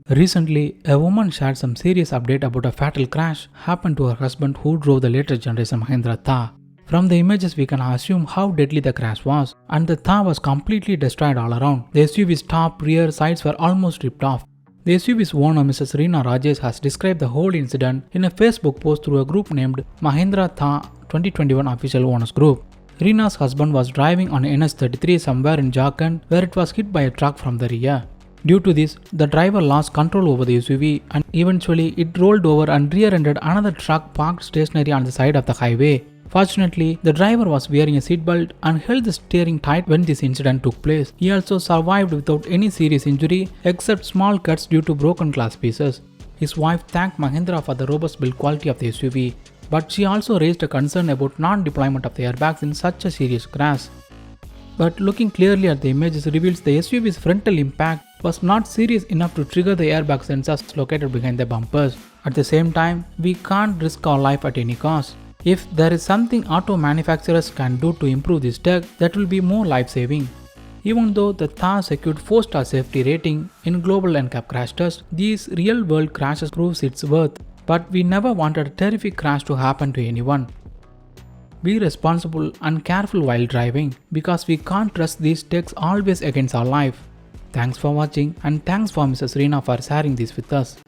Recently, a woman shared some serious update about a fatal crash happened to her husband who drove the latest generation Mahindra Thar. From the images we can assume how deadly the crash was, and the Thar was completely destroyed all around. The SUV's top, rear, sides were almost ripped off. The SUV's owner Mrs. Reena has described the whole incident in a Facebook post through a group named Mahindra Thar 2021 Official Owners Group. Reena's husband was driving on NS33 somewhere in Jharkhand where it was hit by a truck from the rear. Due to this, the driver lost control over the SUV and eventually it rolled over and rear-ended another truck parked stationary on the side of the highway. Fortunately, the driver was wearing a seatbelt and held the steering tight when this incident took place. He also survived without any serious injury except small cuts due to broken glass pieces. His wife thanked Mahindra for the robust build quality of the SUV, but she also raised a concern about non-deployment of the airbags in such a serious crash. But looking clearly at the images reveals the SUV's frontal impact was not serious enough to trigger the airbag sensors located behind the bumpers. At the same time, we can't risk our life at any cost. If there is something auto manufacturers can do to improve this tech, that will be more life-saving. Even though the Thar secured 4-star safety rating in global NCAP crash test, these real-world crashes proves its worth. But we never wanted a terrific crash to happen to anyone. Be responsible and careful while driving because we can't trust these techs always against our life. Thanks for watching and thanks for Mrs. Reena for sharing this with us.